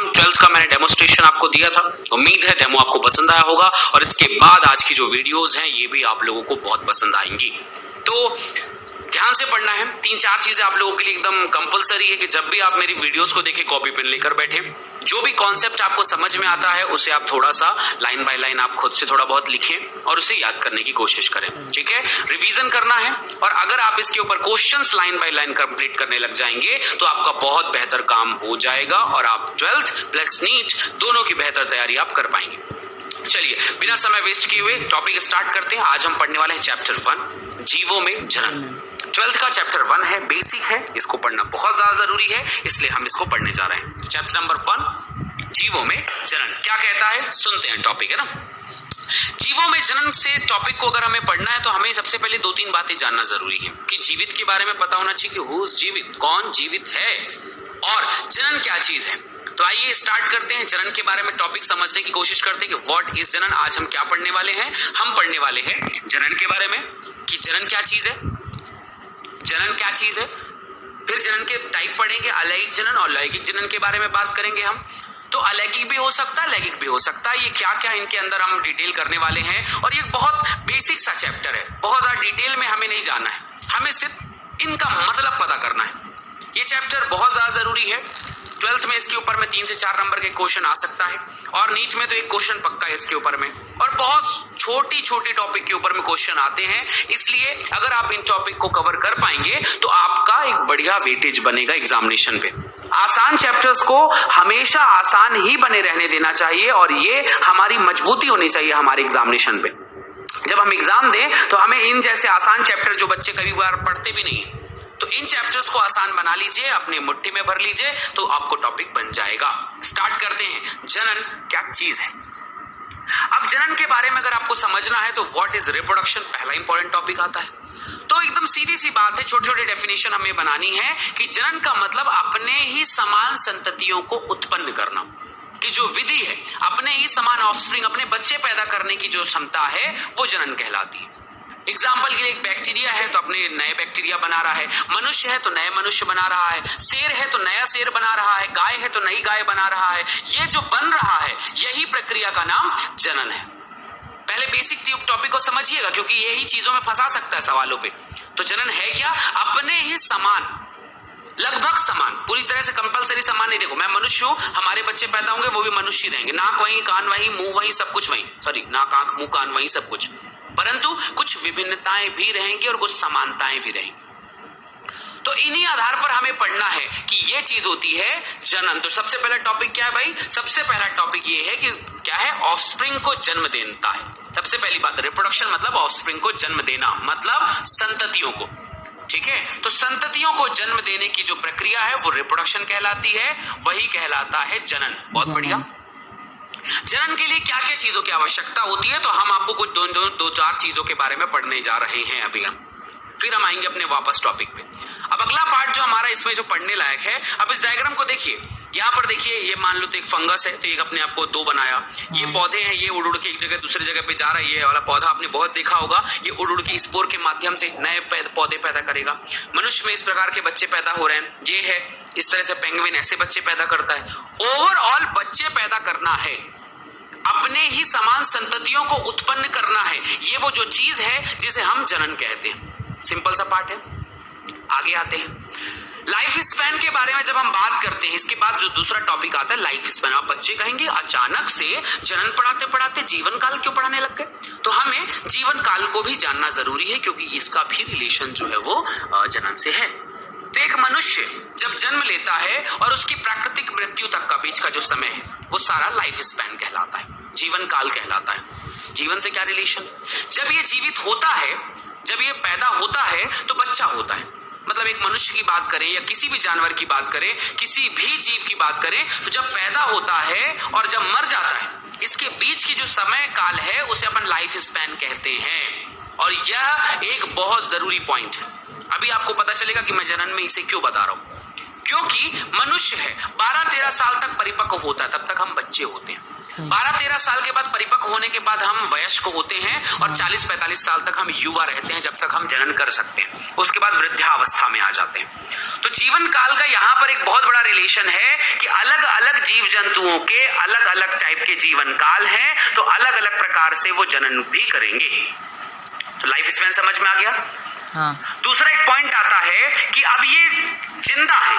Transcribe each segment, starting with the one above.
12th का मैंने demonstration आपको दिया था। उम्मीद है डेमो आपको पसंद आया होगा और इसके बाद आज की जो वीडियोस हैं ये भी आप लोगों को बहुत पसंद आएंगी। तो ध्यान से पढ़ना है। 3-4 चीजें आप लोगों के लिए एकदम कंपलसरी है कि जब भी आप मेरी वीडियोस को देखें कॉपी पेन लेकर बैठे। जो भी कॉन्सेप्ट आपको समझ में आता है उसे आप थोड़ा सा लाइन बाय लाइन आप खुद से थोड़ा बहुत लिखें और उसे याद करने की कोशिश करें। ठीक है, रिवीजन करना है और अगर आप इसके ऊपर questions line by line complete करने लग जाएंगे तो आपका बहुत बेहतर काम हो जाएगा और आप 12th प्लस नीट दोनों की बेहतर तैयारी आप कर पाएंगे। चलिए बिना समय वेस्ट किए हुए टॉपिक स्टार्ट करते हैं। आज हम पढ़ने वाले हैं चैप्टर 1 जीवों में जनन। 12th का चैप्टर 1 है, बेसिक है, इसको पढ़ना बहुत ज्यादा जरूरी है, इसलिए हम इसको पढ़ने जा रहे हैं। चैप्टर नंबर 1 जीवों में जनन क्या कहता है, सुनते हैं। टॉपिक है ना जीवों में जनन से टॉपिक को अगर हमें पढ़ना है तो हमें सबसे पहले 2-3 बातें जानना जरूरी है कि जीवित के बारे में पता होना चाहिए कि हु इज जीवित, कौन जीवित है और जनन क्या चीज है। तो आइए स्टार्ट करते हैं। जनन के बारे में टॉपिक समझने की कोशिश करते हैं कि व्हाट इज जनन। आज हम क्या पढ़ने वाले हैं, हम पढ़ने वाले हैं जनन के बारे में कि जनन क्या चीज है, जनन क्या चीज है। फिर जनन के टाइप पढ़ेंगे, अलैंगिक जनन और लैंगिक जनन के बारे में बात करेंगे हम। तो अलैंगिक भी हो सकता है, लैंगिक भी हो सकता है, ये क्या क्या इनके अंदर हम डिटेल करने वाले हैं। और ये बहुत बेसिक सा चैप्टर है, बहुत ज्यादा डिटेल में हमें नहीं जाना है, हमें सिर्फ इनका मतलब पता करना है। ये चैप्टर बहुत ज्यादा जरूरी है। 12th में इसके ऊपर में 3 से 4 नंबर के क्वेश्चन आ सकता है और नीट में तो एक क्वेश्चन पक्का है इसके ऊपर में, और बहुत छोटी छोटी टॉपिक के ऊपर में क्वेश्चन आते हैं। इसलिए अगर आप इन टॉपिक को कवर कर पाएंगे तो आपका एक बढ़िया वेटेज बनेगा एग्जामिनेशन पे। आसान चैप्टर्स को हमेशा आसान ही बने रहने देना चाहिए और ये हमारी मजबूती होनी चाहिए हमारे एग्जामिनेशन पे। जब हम एग्जाम दें तो हमें इन जैसे आसान चैप्टर जो बच्चे कभी बार पढ़ते भी नहीं है, तो इन चैप्टर्स को आसान बना लीजिए, अपने मुट्ठी में भर लीजिए तो आपको टॉपिक बन जाएगा। स्टार्ट करते हैं। जनन क्या चीज है। अब जनन के बारे में अगर आपको समझना है तो व्हाट इज रिप्रोडक्शन पहला इंपॉर्टेंट टॉपिक आता है। तो एकदम सीधी सी बात है, छोटे छोटे डेफिनेशन हमें बनानी है कि जनन का मतलब अपने ही समान संततियों को उत्पन्न करना, कि जो विधि है अपने ही समान ऑफस्प्रिंग, अपने बच्चे पैदा करने की जो क्षमता है वो जनन कहलाती है। एग्जाम्पल के लिए एक बैक्टीरिया है तो अपने नए बैक्टीरिया बना रहा है, मनुष्य है तो नए मनुष्य बना रहा है, शेर है तो नया शेर बना रहा है, गाय है तो नई गाय बना रहा है। ये जो बन रहा है यही प्रक्रिया का नाम जनन है। पहले बेसिक टॉपिक को समझिएगा क्योंकि यही चीजों में फंसा सकता है सवालों पे। तो जनन है क्या, अपने ही समान, लगभग समान, पूरी तरह से कंपलसरी समान नहीं। देखो मैं मनुष्य हूं, हमारे बच्चे पैदा होंगे वो भी मनुष्य रहेंगे, नाक वहीं, कान वहीं, मुंह वहीं, सब कुछ वहीं, सॉरी नाक आंख मुंह कान वहीं सब कुछ, परंतु कुछ विभिन्नताएं भी रहेंगी और कुछ समानताएं भी रहेंगी। तो इन्हीं आधार पर हमें पढ़ना है कि ये चीज होती है जनन। तो सबसे पहला टॉपिक क्या है भाई, सबसे पहला टॉपिक ये है कि क्या है, ऑफस्प्रिंग को जन्म देता है। सबसे पहली बात रिप्रोडक्शन मतलब ऑफस्प्रिंग को जन्म देना, मतलब संततियों को। ठीक है, तो संततियों को जन्म देने की जो प्रक्रिया है वो रिप्रोडक्शन कहलाती है, वही कहलाता है जनन। बहुत बढ़िया। जनन के लिए क्या क्या चीजों की आवश्यकता होती है तो हम आपको कुछ 2-4 चीजों के बारे में पढ़ने जा रहे हैं अभी हम, फिर हम आएंगे अपने वापस टॉपिक पे। अब अगला पार्ट जो हमारा इसमें जो पढ़ने लायक है, अब इस डायग्राम को देखिए, यहाँ पर देखिए, ये मान लो तो एक फंगस है, तो एक अपने आप को 2 बनाया। ये पौधे हैं, ये उड़ उड़ के एक जगह दूसरी जगह पे जा रहा है। ये वाला पौधा आपने बहुत देखा होगा, ये उड़ उड़ के स्पोर के माध्यम से नए पौधे पैदा करेगा। मनुष्य में इस प्रकार के बच्चे पैदा हो रहे हैं, ये है इस तरह से पेंगुइन ऐसे बच्चे पैदा करता है। ओवरऑल बच्चे पैदा करना है, अपने ही समान संततियों को उत्पन्न करना है, ये वो जो चीज है जिसे हम जनन कहते हैं। सिंपल सा पार्ट है। आगे आते हैं लाइफ स्पैन के बारे में जब हम बात करते हैं, इसके बाद जो दूसरा टॉपिक आता है लाइफ स्पैन। आप बच्चे कहेंगे अचानक से जनन पढ़ाते पढ़ाते जीवन काल क्यों पढ़ाने लग गए, तो हमें जीवन काल को भी जानना जरूरी है क्योंकि इसका भी रिलेशन जो है वो जनन से है। तो एक मनुष्य जब जन्म लेता है और उसकी प्राकृतिक मृत्यु तक का बीच का जो समय है वो सारा लाइफ स्पैन कहलाता है, जीवन काल कहलाता है। जीवन से क्या रिलेशन, जब ये जीवित होता है, जब ये पैदा होता है तो बच्चा होता है। मतलब एक मनुष्य की बात करें या किसी भी जानवर की बात करें, किसी भी जीव की बात करें, तो जब पैदा होता है और जब मर जाता है, इसके बीच की जो समय काल है उसे अपन लाइफ स्पैन कहते हैं। और यह एक बहुत जरूरी पॉइंट है। अभी आपको पता चलेगा कि मैं जनन में इसे क्यों बता रहा हूं। क्योंकि मनुष्य है 12-13 साल तक परिपक्व होता है, तब तक हम बच्चे होते हैं। 12-13 साल के बाद परिपक्व होने के बाद हम वयस्क होते हैं और 40-45 साल तक हम युवा रहते हैं, जब तक हम जनन कर सकते हैं। उसके बाद वृद्धावस्था में आ जाते हैं। तो जीवन काल का यहाँ पर एक बहुत बड़ा रिलेशन है कि अलग अलग जीव जंतुओं के अलग अलग टाइप के जीवन काल हैं, तो अलग अलग प्रकार से वो जनन भी करेंगे। तो लाइफ स्पैन समझ में आ गया। हाँ। दूसरा एक पॉइंट आता है कि अब ये जिंदा है,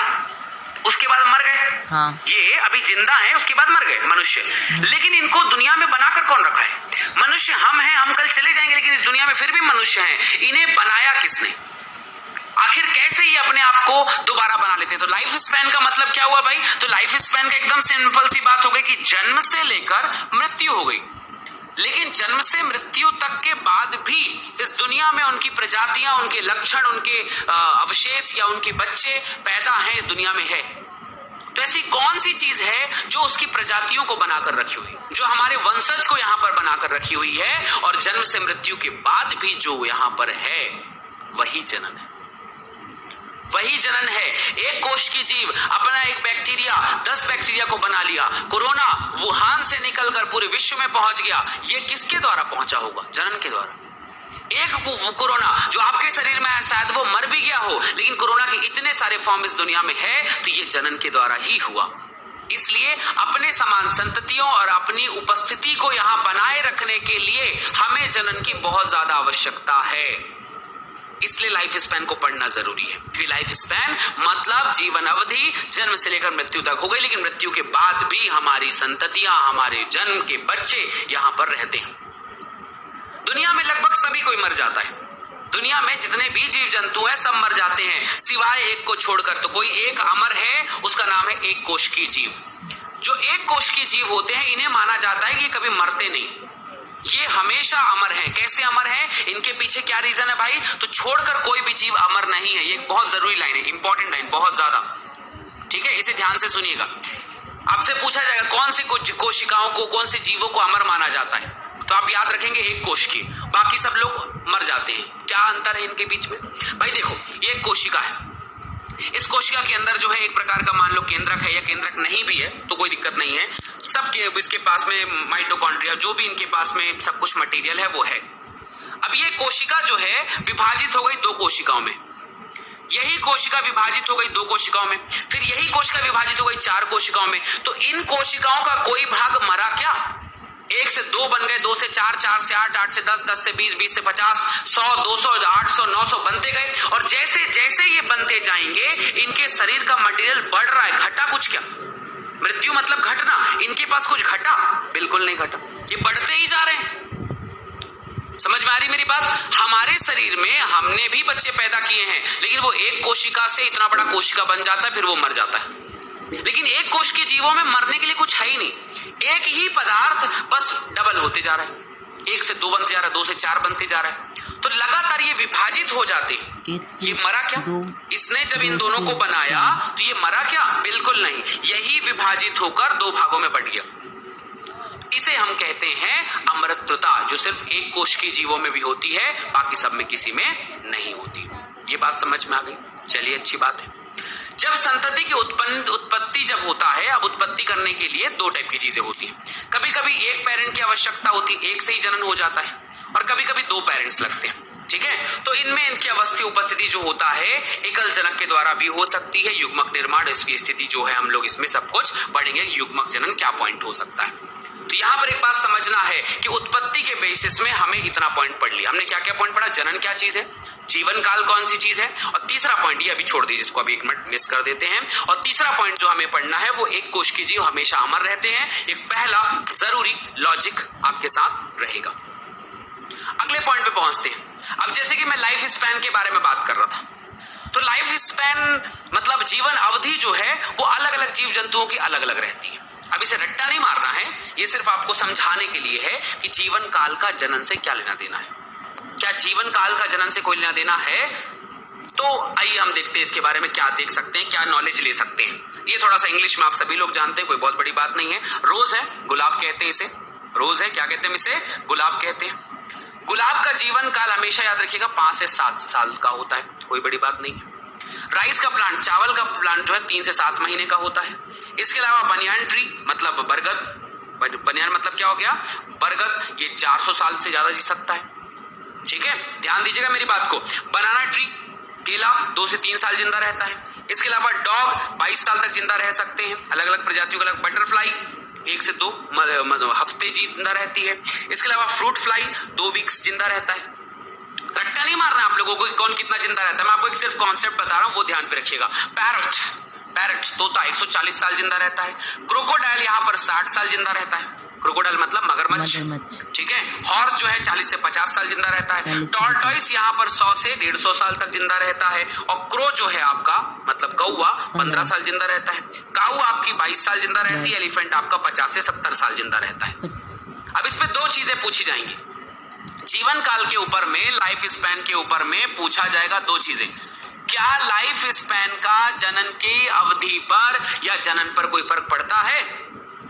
उसके बाद मर गए। हाँ। ये अभी जिंदा है, उसके बाद मर गए मनुष्य, लेकिन इनको दुनिया में बनाकर कौन रखा है? मनुष्य हम हैं, हम कल चले जाएंगे, लेकिन इस दुनिया में फिर भी मनुष्य हैं। इन्हें बनाया किसने? आखिर कैसे ये अपने आप को दोबारा बना लेते हैं? तो लाइफ स्पैन का मतलब क्या हुआ भाई? तो लाइफ स्पैन का एकदम सिंपल सी बात हो गई कि जन्म से लेकर मृत्यु हो गई, लेकिन जन्म से मृत्यु तक के बाद भी इस दुनिया में उनकी प्रजातियां, उनके लक्षण, उनके अवशेष या उनके बच्चे पैदा हैं, इस दुनिया में है। तो ऐसी कौन सी चीज है जो उसकी प्रजातियों को बनाकर रखी हुई, जो हमारे वंशज को यहां पर बनाकर रखी हुई है, और जन्म से मृत्यु के बाद भी जो यहां पर है वही जनन है, वही जनन है। एक कोश की जीव अपना एक बैक्टीरिया 10 बैक्टीरिया को बना लिया। कोरोना वुहान से निकलकर पूरे विश्व में पहुंच गया, ये किसके द्वारा पहुंचा होगा? जनन के द्वारा। एक कोरोना जो आपके शरीर में है, शायद वो मर भी गया हो, लेकिन कोरोना के इतने सारे फॉर्म इस दुनिया में है, तो ये जनन के द्वारा ही हुआ। इसलिए अपने समान संततियों और अपनी उपस्थिति को यहां बनाए रखने के लिए हमें जनन की बहुत ज्यादा आवश्यकता है। इसलिए लाइफ स्पैन को पढ़ना जरूरी है, क्योंकि लाइफ स्पैन मतलब जीवन अवधि जन्म से लेकर मृत्यु तक हो गई, लेकिन मृत्यु के बाद भी हमारी संततियां, हमारे जन्म के बच्चे यहां पर रहते हैं। दुनिया में लगभग सभी कोई मर जाता है। दुनिया में जितने भी जीव जंतु हैं सब मर जाते हैं, सिवाय एक को छोड़कर। तो कोई एक अमर है, उसका नाम है एक कोशिकीय जीव। जो एक कोशिकीय जीव होते हैं, इन्हें माना जाता है कि कभी मरते नहीं, ये हमेशा अमर हैं। कैसे अमर हैं? इनके पीछे क्या रीजन है भाई? तो छोड़कर कोई भी जीव अमर नहीं है। ये बहुत जरूरी लाइन है, इंपॉर्टेंट लाइन, बहुत ज्यादा। ठीक है, इसे ध्यान से सुनिएगा। आपसे पूछा जाएगा कौन सी कोशिकाओं को, कौन से जीवों को अमर माना जाता है, तो आप याद रखेंगे एक कोशिकीय, बाकी सब लोग मर जाते हैं। क्या अंतर है इनके बीच में? भाई देखो, ये एक कोशिका है, इस कोशिका के अंदर जो है एक प्रकार का मान लो केंद्रक है, या केंद्रक नहीं भी है तो कोई दिक्कत नहीं है। सबके इसके पास में माइटोकॉन्ड्रिया, जो भी इनके पास में सब कुछ मटेरियल है वो है। अब ये कोशिका जो है विभाजित हो गई 2 कोशिकाओं में, यही कोशिका विभाजित हो गई 2 कोशिकाओं में, फिर यही कोशिका विभाजित हो गई 4 कोशिकाओं में। तो इन कोशिकाओं का कोई भाग मरा क्या? 1 से 2 बन गए, 2 से 4, 4 से 8, 8 से 10, 10 से 20, 20 से 50, 100, 200, 800, 900 बनते गए। और जैसे जैसे ये बनते जाएंगे, इनके शरीर का मटेरियल बढ़ रहा है। घटा कुछ क्या? मृत्यु मतलब घटना, इनके पास कुछ घटा? बिल्कुल नहीं घटा, ये बढ़ते ही जा रहे हैं। समझ में आ रही मेरी बात? हमारे शरीर में हमने भी बच्चे पैदा किए हैं, लेकिन वो एक कोशिका से इतना बड़ा कोशिका बन जाता है, फिर वो मर जाता है। लेकिन एक कोश के जीवों में मरने के लिए कुछ है ही नहीं, एक ही पदार्थ बस डबल होते जा रहा है, 1 से 2 बनते जा रहा है, 2 से 4 बनते जा रहा है। तो लगातार ये विभाजित हो जाते। ये मरा क्या? इसने जब इन दोनों को बनाया तो ये मरा क्या? बिल्कुल नहीं, यही विभाजित होकर 2 भागों में बट गया। इसे हम कहते हैं अमरत्वता, जो सिर्फ एक कोश के जीवों में भी होती है, बाकी सब में किसी में नहीं होती। ये बात समझ में आ गई? चलिए, अच्छी बात है। जब संतति की उत्पत्ति जब होता है, अब उत्पत्ति करने के लिए 2 टाइप की चीजें होती हैं। कभी कभी एक पेरेंट की आवश्यकता होती है, एक से ही जनन हो जाता है, और कभी कभी 2 पेरेंट्स लगते हैं। ठीक है, तो इनमें इनकी अवस्थी उपस्थिति जो होता है एकल जनक के द्वारा भी हो सकती है। युग्मक निर्माण, इसकी स्थिति जो है हम लोग इसमें सब कुछ पढ़ेंगे, युग्मक जनन क्या पॉइंट हो सकता है। तो यहां पर एक बात समझना है कि उत्पत्ति के बेसिस में हमें इतना पॉइंट पढ़ लिया। हमने क्या क्या पॉइंट पढ़ा? जनन क्या चीज है, जीवन काल कौन सी चीज है, और तीसरा पॉइंट ये अभी छोड़ दीजिए, जिसको अभी 1 मिनट मिस कर देते हैं। और तीसरा पॉइंट जो हमें पढ़ना है वो एक कोश के जीव हमेशा अमर रहते हैं। एक पहला जरूरी लॉजिक आपके साथ रहेगा। अगले पॉइंट पे पहुंचते हैं। अब जैसे कि मैं लाइफ स्पैन के बारे में बात कर रहा था, तो लाइफ स्पैन मतलब जीवन अवधि जो है वो अलग अलग जीव जंतुओं की अलग अलग रहती है। अब इसे रट्टा नहीं मारना है, ये सिर्फ आपको समझाने के लिए है कि जीवन काल का जनन से क्या लेना देना है। क्या जीवन काल का जनन से कोई लेना देना है? तो आइए हम देखते हैं इसके बारे में क्या देख सकते हैं, क्या नॉलेज ले सकते हैं। ये थोड़ा सा इंग्लिश में आप सभी लोग जानते हैं, कोई बहुत बड़ी बात नहीं है। रोज है, गुलाब कहते हैं इसे, रोज है, क्या कहते हैं इसे? गुलाब कहते हैं। गुलाब का जीवन काल हमेशा याद रखिएगा 5 से 7 साल का होता है, कोई बड़ी बात नहीं है। राइस का प्लांट, चावल का प्लांट जो है 3 से 7 महीने का होता है। इसके अलावा बनियान ट्री मतलब बरगद, बनियान मतलब क्या हो गया, बरगद, ये 400 साल से ज्यादा जी सकता है। ठीक है, ध्यान दीजिएगा मेरी बात को। बनाना ट्री, केला 2 से 3 साल जिंदा रहता है। इसके अलावा डॉग 22 साल तक जिंदा रह सकते हैं, अलग अलग प्रजातियों का। अलग बटरफ्लाई 1 से 2 हफ्ते जिंदा रहती है। इसके अलावा फ्रूट फ्लाई 2 वीक्स जिंदा रहता है। रट्टा नहीं मारना आप लोगों को कि कौन कितना जिंदा रहता है, मैं आपको एक सिर्फ कॉन्सेप्ट बता रहा हूं, वो ध्यान पे रखिएगा। पैरट तोता 140 साल जिंदा रहता है। क्रोकोडाइल यहाँ पर 60 साल जिंदा रहता है। क्रोकोडाइल मतलब मगरमच्छ, ठीक है। हॉर्स जो है 40 से 50 साल जिंदा रहता है। टॉर्टॉइस यहाँ पर 100 से 150 साल तक जिंदा रहता है। और क्रो जो है आपका मतलब कौवा 15 साल जिंदा रहता है। काऊ आपकी 22 साल जिंदा रहती है। एलिफेंट आपका 50 से 70 साल जिंदा रहता है। अब इसमें 2 चीजें पूछी जाएंगी जीवन काल के ऊपर में, लाइफ स्पैन के ऊपर में पूछा जाएगा 2 चीजें। क्या लाइफ स्पैन का जनन की अवधि पर या जनन पर कोई फर्क पड़ता है?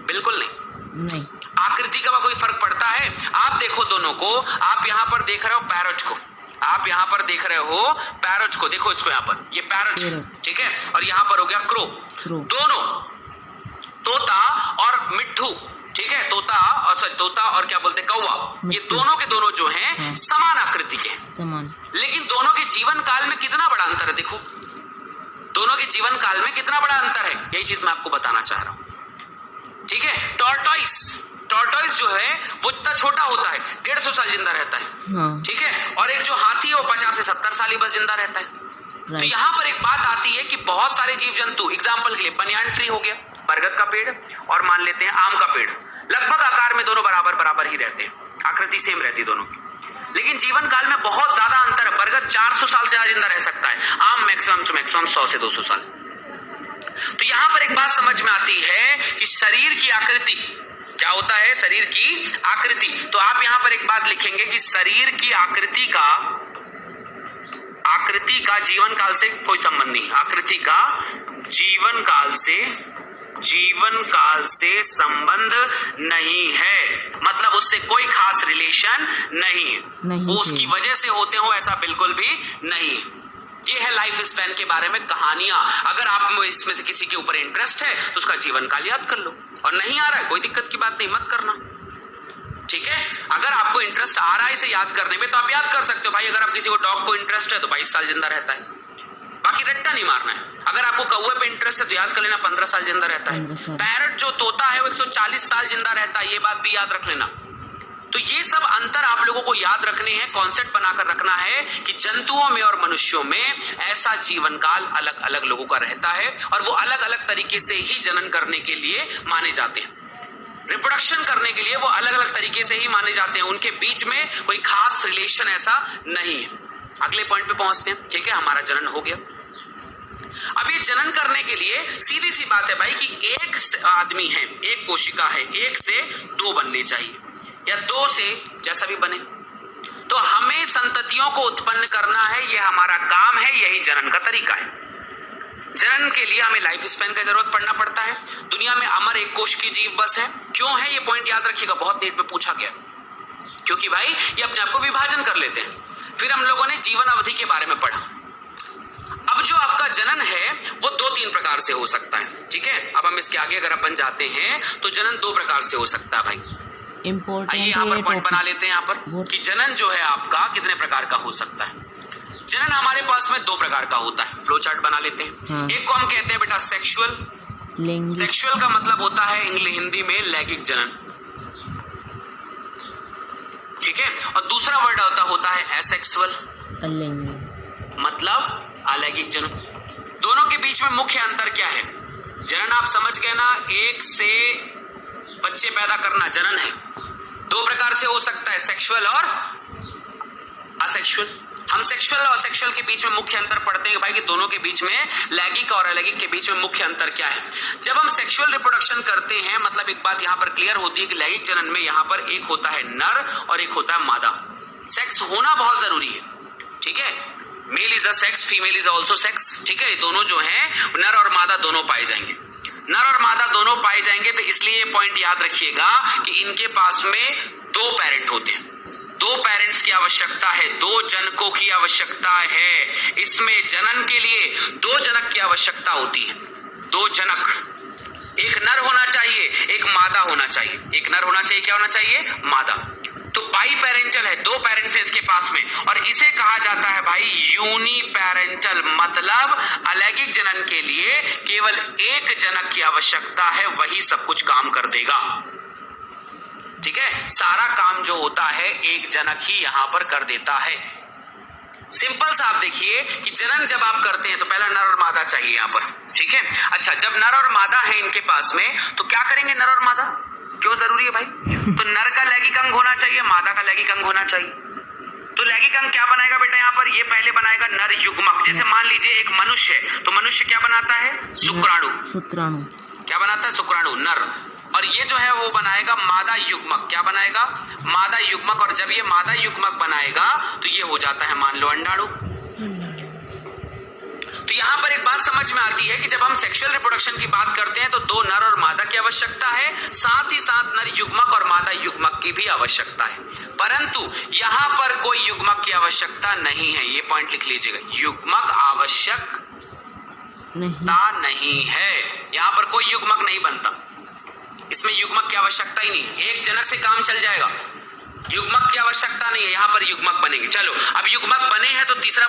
बिल्कुल नहीं। आकृति का कोई फर्क पड़ता है? आप देखो दोनों को, आप यहाँ पर देख रहे हो पैरोट को, आप यहाँ पर देख रहे हो पैरोट को, देखो इसको यहाँ पर, ये पैरोट, ठीक है, और यहाँ पर हो गया क्रो। दोनों तोता और मिट्ठू, ठीक है, तोता और क्या बोलते कौवा, ये दोनों के दोनों जो हैं समान आकृति के हैं। लेकिन दोनों के जीवन काल में कितना बड़ा अंतर है, देखो दोनों के जीवन काल में कितना बड़ा अंतर है, यही चीज मैं आपको बताना चाह रहा हूं। ठीक है, टॉर्टॉइस जो है वो इतना छोटा होता है, 150 साल जिंदा रहता है। ठीक है, और एक जो हाथी है वो 50 से 70 साल ही बस जिंदा रहता है। तो यहाँ पर एक बात आती है कि बहुत सारे जीव जंतु, एग्जाम्पल के लिए बनियान ट्री हो गया, बरगद का पेड़, और मान लेते हैं आम का पेड़, लगभग आकार में दोनों बराबर ही रहते हैं, आकृति सेम रहती है दोनों की, लेकिन जीवन काल में बहुत ज्यादा अंतर है। बरगद 400 साल से जिंदा रह सकता है, आम मैक्सिमम 100 से 200 साल। तो यहाँ पर एक बात समझ में आती है कि शरीर की आकृति क्या होता है, शरीर की आकृति। तो आप यहाँ पर एक बात लिखेंगे कि शरीर की आकृति का जीवन काल से कोई संबंध नहीं, आकृति का जीवन काल से संबंध नहीं है, मतलब उससे कोई खास रिलेशन नहीं है, वो उसकी वजह से होते हो ऐसा बिल्कुल भी नहीं। ये है लाइफ स्पैन के बारे में कहानियां। अगर आप इसमें से किसी के ऊपर इंटरेस्ट है तो उसका जीवन काल याद कर लो, और नहीं आ रहा है कोई दिक्कत की बात नहीं, मत करना। ठीक है, अगर आपको इंटरेस्ट आ रहा है इसे याद करने में तो आप याद कर सकते हो भाई। अगर आप किसी को डॉग को इंटरेस्ट है तो 22 साल जिंदा रहता है, बाकी रट्टा नहीं मारना है। अगर आपको कौवे पे इंटरेस्ट है तो याद कर लेना 15 साल जिंदा रहता है। पैरट जो तोता है वो 140 साल जिंदा रहता है, ये बात भी याद रख लेना। तो ये सब अंतर आप लोगों को याद रखने हैं, कॉन्सेप्ट बनाकर रखना है कि जंतुओं में और मनुष्यों में ऐसा जीवन काल अलग अलग लोगों का रहता है, और वो अलग अलग तरीके से ही जनन करने के लिए माने जाते हैं, रिप्रोडक्शन करने के लिए वो अलग अलग तरीके से ही माने जाते हैं, उनके बीच में कोई खास रिलेशन ऐसा नहीं है। अगले पॉइंट पे पहुंचते हैं। ठीक है, हमारा जनन हो गया। अब ये जनन करने के लिए सीधी सी बात है भाई कि एक आदमी है, एक कोशिका है, 1 से 2 बनने चाहिए या 2 से जैसा भी बने, तो हमें संततियों को उत्पन्न करना है, ये हमारा काम है, यही जनन का तरीका है। जनन के लिए हमें लाइफ स्पैन का जरूरत पड़ना पड़ता है। दुनिया में अमर एक कोश की जीव बस है। क्यों है ये पॉइंट याद रखिएगा, बहुत नेट में पूछा गया, क्योंकि भाई ये अपने आप को विभाजन कर लेते हैं। फिर हम लोगों ने जीवन अवधि के बारे में पढ़ा। अब जो आपका जनन है वो 2-3 प्रकार से हो सकता है। ठीक है, अब हम इसके आगे अगर अपन जाते हैं तो जनन 2 प्रकार से हो सकता है भाई। आइए यहाँ पर पॉइंट बना लेते हैं यहाँ पर कि जनन जो है आपका कितने प्रकार का हो सकता है। जनन हमारे पास में 2 प्रकार का होता है, फ्लो चार्ट बना लेते हैं। एक को हम कहते हैं बेटा सेक्सुअल, सेक्सुअल का मतलब होता है हिंदी में लैंगिक जनन। ठीक है, और दूसरा वर्ड होता है एसेक्सुअल, मतलब अलैंगिक जनन। दोनों के बीच में मुख्य अंतर क्या है? जनन आप समझ गए ना, एक से बच्चे पैदा करना जनन है। 2 प्रकार से हो सकता है, सेक्सुअल और असेक्सुअल। हम सेक्सुअल और असेक्सुअल के बीच में मुख्य अंतर पढ़ते हैं भाई कि दोनों के बीच में, लैंगिक और अलैंगिक के बीच में मुख्य अंतर क्या है। जब हम सेक्सुअल रिप्रोडक्शन करते हैं, मतलब एक बात यहाँ पर क्लियर होती है कि लैंगिक जनन में यहाँ पर एक होता है नर और एक होता है मादा। सेक्स होना बहुत जरूरी है। ठीक है, male is a sex, female is also sex. ठीक है, दोनों जो हैं नर और मादा दोनों पाए जाएंगे, नर और मादा दोनों पाए जाएंगे। तो इसलिए ये पॉइंट याद रखिएगा कि इनके पास में 2 पेरेंट होते हैं। दो पेरेंट्स की आवश्यकता है, दो जनकों की आवश्यकता है। इसमें जनन के लिए दो जनक की आवश्यकता होती है, दो जनक, एक नर होना चाहिए, एक मादा होना चाहिए, एक नर होना चाहिए, क्या होना चाहिए, मादा। तो बाई पेरेंटल है, दो पेरेंट्स है इसके पास में, और इसे कहा जाता है भाई यूनी पेरेंटल, मतलब अलैंगिक जनन के लिए केवल एक जनक की आवश्यकता है, वही सब कुछ काम कर देगा। ठीक है, सारा काम जो होता है एक जनक ही यहां पर कर देता है। सिंपल सा आप देखिए कि जनन जब आप करते हैं तो पहला नर और मादा चाहिए यहां पर। ठीक है, अच्छा जब नर और मादा है इनके पास में तो क्या करेंगे नर और मादा, क्यों जरूरी है भाई, तो नर का लैंगिक अंग होना चाहिए, मादा का लैंगिक अंग होना चाहिए। तो लैंगिक अंग क्या बनाएगा बेटा यहाँ पर, ये पहले बनाएगा नर युग्मक। जैसे मान लीजिए एक मनुष्य है, तो मनुष्य क्या बनाता है, शुक्राणु, शुक्राणु क्या बनाता है, शुक्राणु नर, और ये जो है वो बनाएगा मादा युग्मक, क्या बनाएगा, मादा युग्मक, और जब ये मादा युग्मक बनाएगा तो ये हो जाता है मान लो अंडाणु। तो यहां पर एक बात समझ में आती है कि जब हम सेक्सुअल रिप्रोडक्शन की बात करते हैं तो दो नर और मादा की आवश्यकता है, साथ ही साथ नर युग्मक और मादा युग्मक की भी आवश्यकता है, परंतु यहां पर कोई युग्मक की आवश्यकता नहीं है, ये पॉइंट लिख लीजिएगा, युग्मक आवश्यक नहीं है, यहां पर कोई युग्मक नहीं बनता, इसमें युग्मक की आवश्यकता ही नहीं, एक जनक से काम चल जाएगा, युग्मक की आवश्यकता नहीं है, यहां पर युग्मक बनेंगे। चलो अब युग्मक बने हैं तो तीसरा